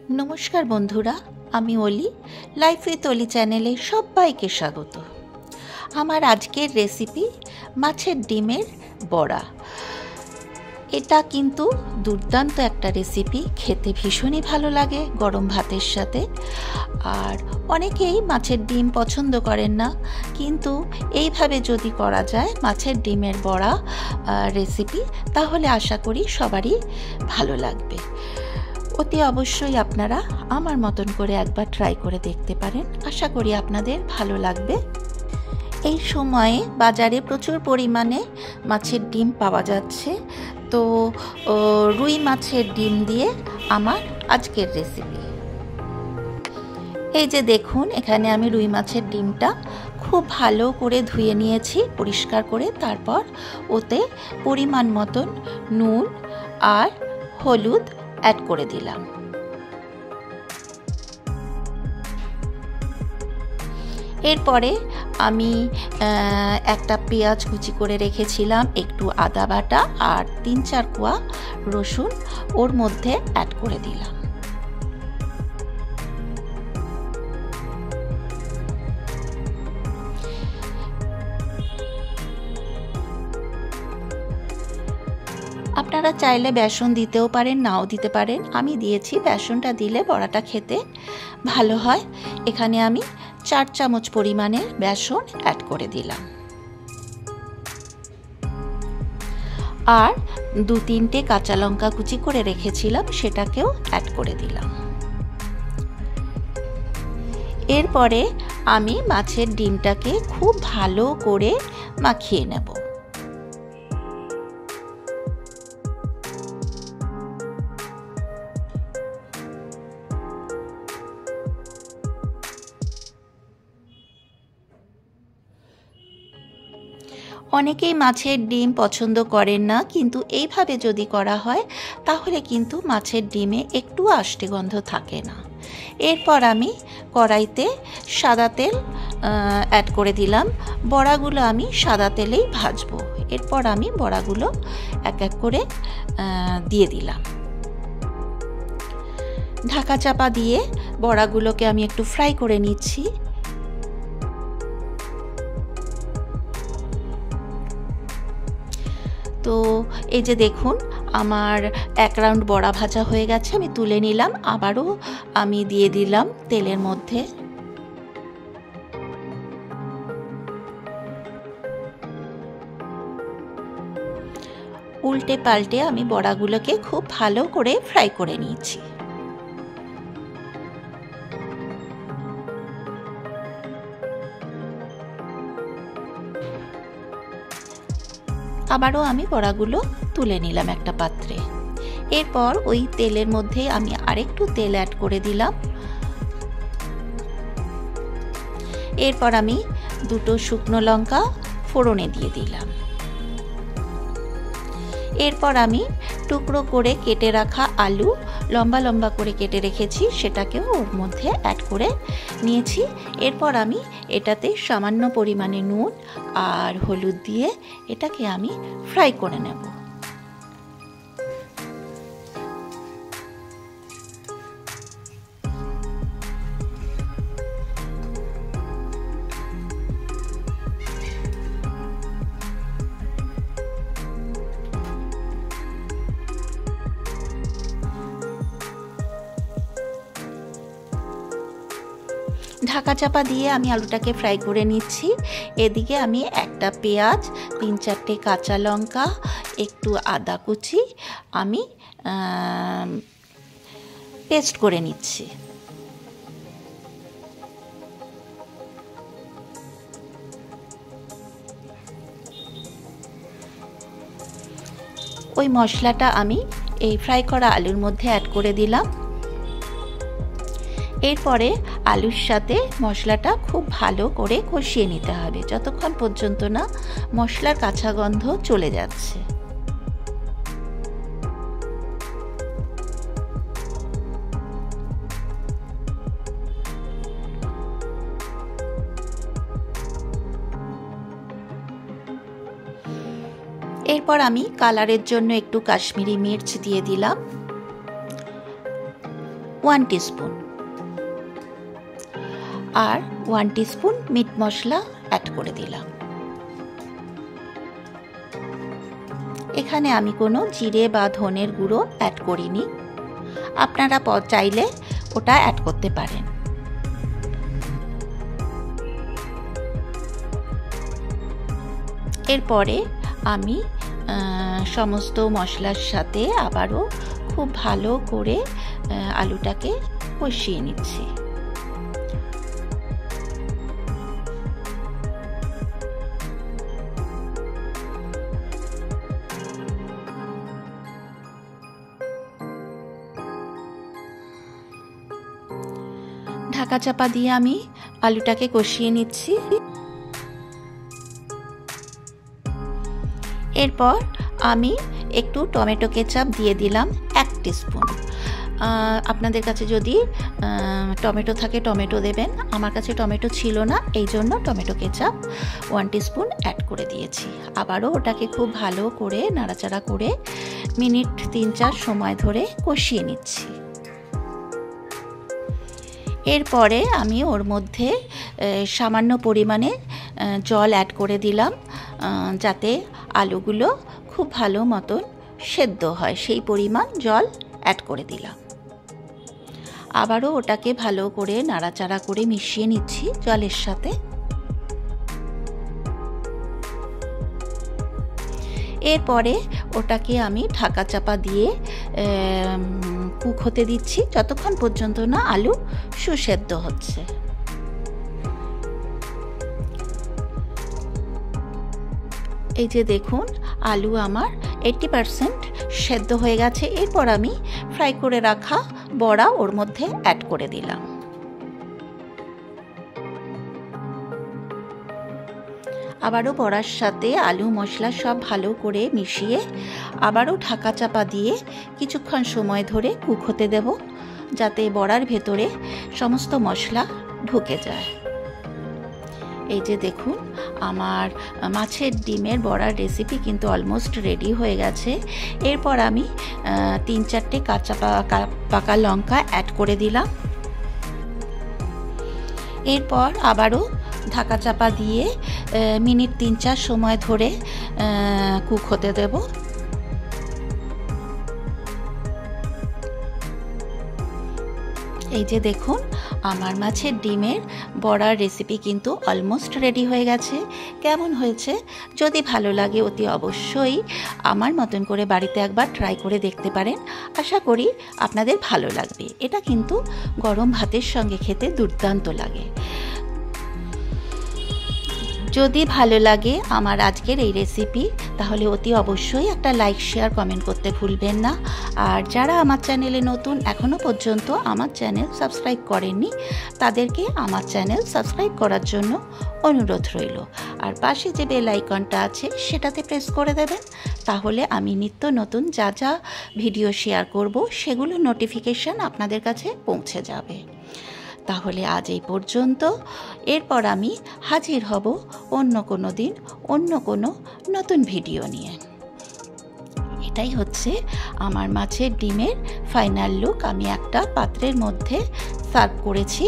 नमस्कार बंधुरा, आमी ओली लाइफ उइथ ओली चैनेले सबाइके स्वागत। आमार आजकेर रेसिपि माछेर डिमेर बड़ा। एटा किन्तु दुर्दान्त एकटा रेसिपि, खेते भीषणই भालो लागे गरम भातेर साथे। और अनेकेई माछेर डिम पछन्द करेन ना, किन्तु এইভাবে যদি করা যায় মাছের ডিমের বড়া रेसिपि, তাহলে आशा करी সবারই ভালো লাগবে। অতি অবশ্যই আপনারা আমার মতন করে একবার ট্রাই করে দেখতে পারেন, আশা করি আপনাদের ভালো লাগবে। এই সময়ে বাজারে প্রচুর পরিমাণে মাছের ডিম পাওয়া যাচ্ছে, তো রুই মাছের ডিম দিয়ে আমার আজকের রেসিপি। এই যে দেখুন, এখানে আমি রুই মাছের ডিমটা খুব ভালো করে ধুয়ে নিয়েছি পরিষ্কার করে। তারপর ওতে পরিমাণ মতন নুন আর হলুদ অ্যাড করে দিলাম। এরপরে আমি একটা পেঁয়াজ কুচি করে রেখেছিলাম, একটু আদা বাটা আর ৩-৪ কোয়া রসুন ওর মধ্যে অ্যাড করে দিলাম। আপনারা চাইলে বেসন দিতেও পারেন, নাও দিতে পারেন। আমি দিয়েছি, বেসনটা দিলে বড়াটা খেতে ভালো হয়। এখানে আমি ৪ চামচ পরিমাণে বেসন অ্যাড করে দিলাম আর ২-৩টে কাঁচা লঙ্কা কুচি করে রেখেছিলাম, সেটাকেও অ্যাড করে দিলাম। এরপরে আমি মাছের ডিমটাকে খুব ভালো করে মাখিয়ে নেব। অনেকেই মাছের ডিম পছন্দ করেন না, কিন্তু এইভাবে যদি করা হয় তাহলে কিন্তু মাছের ডিমে একটু আষ্টে গন্ধ থাকে না। এরপর আমি কড়াইতে সাদা তেল অ্যাড করে দিলাম। বড়াগুলো আমি সাদা তেলেই ভাজবো। এরপর আমি বড়াগুলো এক এক করে দিয়ে দিলাম। ঢাকা চাপা দিয়ে বড়াগুলোকে আমি একটু ফ্রাই করে নিচ্ছি। তো এই যে দেখুন, আমার এক রাউন্ড বড়া ভাজা হয়ে গেছে, আমি তুলে নিলাম। আবারও আমি দিয়ে দিলাম তেলের মধ্যে। উল্টে পাল্টে আমি বড়াগুলোকে খুব ভালো করে ফ্রাই করে নিয়েছি। আবারও আমি বড়াগুলো তুলে নিলাম একটা পাত্রে। এরপর ওই তেলের মধ্যে আমি আরেকটু তেল অ্যাড করে দিলাম। এরপর আমি 2টো শুকনো লঙ্কা ফোড়নে দিয়ে দিলাম। এরপর আমি টুকরো করে কেটে রাখা আলু লম্বা লম্বা করে কেটে রেখেছি, সেটাকেও ওর মধ্যে অ্যাড করে নিয়েছি। এরপর আমি এটাতে সামান্য পরিমাণে নুন আর হলুদ দিয়ে এটাকে আমি ফ্রাই করে নেব। ঢাকা চাপা দিয়ে আমি আলুটাকে ফ্রাই করে নিচ্ছি। এদিকে আমি একটা পেঁয়াজ, ৩-৪টে কাঁচা লঙ্কা, একটু আদা কুচি আমি পেস্ট করে নিচ্ছি। ওই মশলাটা আমি এই ফ্রাই করা আলুর মধ্যে অ্যাড করে দিলাম। এরপরে আলুর সাথে মশলাটা খুব ভালো করে কষিয়ে নিতে হবে, যতক্ষণ পর্যন্ত না মশলার কাঁচা গন্ধ চলে যাচ্ছে। এরপর আমি কালারের জন্য একটু কাশ্মীরি মির্চ দিয়ে দিলাম। 1 টিস্পুন, আর 1 টিস্পুন মিট মশলা অ্যাড করে দিলাম। এখানে আমি কোনো জিরে বা ধনের গুঁড়ো অ্যাড করিনি, আপনারা চাইলে ওটা অ্যাড করতে পারেন। এরপরে আমি সমস্ত মশলার সাথে আবারও খুব ভালো করে আলুটাকে কষিয়ে নিচ্ছি। ঢাকা চাপা দিয়ে আমি আলুটাকে কষিয়ে নিচ্ছি। এরপর আমি একটু টমেটো কেচাপ দিয়ে দিলাম 1 টিস্পুন। আপনাদের কাছে যদি টমেটো থাকে টমেটো দেবেন, আমার কাছে টমেটো ছিল না, এই জন্য টমেটো কেচাপ 1 টিস্পুন অ্যাড করে দিয়েছি। আবারও ওটাকে খুব ভালো করে নাড়াচাড়া করে মিনিট 3-4 সময় ধরে কষিয়ে নিচ্ছি। এরপরে আমি ওর মধ্যে সামান্য পরিমাণে জল অ্যাড করে দিলাম, যাতে আলুগুলো খুব ভালো মতন সেদ্ধ হয়, সেই পরিমাণ জল অ্যাড করে দিলাম। আবারও ওটাকে ভালো করে নাড়াচাড়া করে মিশিয়ে নিচ্ছি জলের সাথে। এরপরে ওটাকে আমি ঢাকা চাপা দিয়ে কুক হতে দিচ্ছি যতক্ষণ পর্যন্ত না আলু সুসেদ্ধ হচ্ছে। এই যে দেখুন, আলু আমার 80% সেদ্ধ হয়ে গেছে। এরপর আমি ফ্রাই করে রাখা বড়া ওর মধ্যে অ্যাড করে দিলাম। আবারও বড়ার সাথে আলু মশলা সব ভালো করে মিশিয়ে আবারও ঢাকা চাপা দিয়ে কিছুক্ষণ সময় ধরে কুক হতে দেব, যাতে বড়ার ভেতরে সমস্ত মশলা ঢুকে যায়। এই যে দেখুন, আমার মাছের ডিমের বড়ার রেসিপি কিন্তু অলমোস্ট রেডি হয়ে গেছে। এরপর আমি 3-4টে কাঁচা পাকা লঙ্কা অ্যাড করে দিলাম। এরপর আবারও ঢাকা চাপা দিয়ে মিনিট 3-4 সময় ধরে কুক হতে দেব। এই যে দেখুন, আমার মাছের ডিমের বড়ার রেসিপি কিন্তু অলমোস্ট রেডি হয়ে গেছে। কেমন হয়েছে? যদি ভালো লাগে অতি অবশ্যই আমার মতন করে বাড়িতে একবার ট্রাই করে দেখতে পারেন। আশা করি আপনাদের ভালো লাগবে। এটা কিন্তু গরম ভাতের সঙ্গে খেতে দুর্দান্ত লাগে। যদি ভালো লাগে আমার আজকের এই রেসিপি, তাহলে অতি অবশ্যই একটা লাইক শেয়ার কমেন্ট করতে ভুলবেন না। আর যারা আমার চ্যানেলে নতুন, এখনও পর্যন্ত আমার চ্যানেল সাবস্ক্রাইব করেননি, তাদেরকে আমার চ্যানেল সাবস্ক্রাইব করার জন্য অনুরোধ রইল। আর পাশে যে বেল আইকনটা আছে সেটাতে প্রেস করে দেবেন, তাহলে আমি নিত্য নতুন যা যা ভিডিও শেয়ার করব সেগুলো নোটিফিকেশান আপনাদের কাছে পৌঁছে যাবে। তাহলে আজ এই পর্যন্ত। এরপর আমি হাজির হব অন্য কোনো দিন অন্য কোনো নতুন ভিডিও নিয়ে। এটাই হচ্ছে আমার মাছের ডিমের ফাইনাল লুক। আমি একটা পাত্রের মধ্যে সার্ভ করেছি।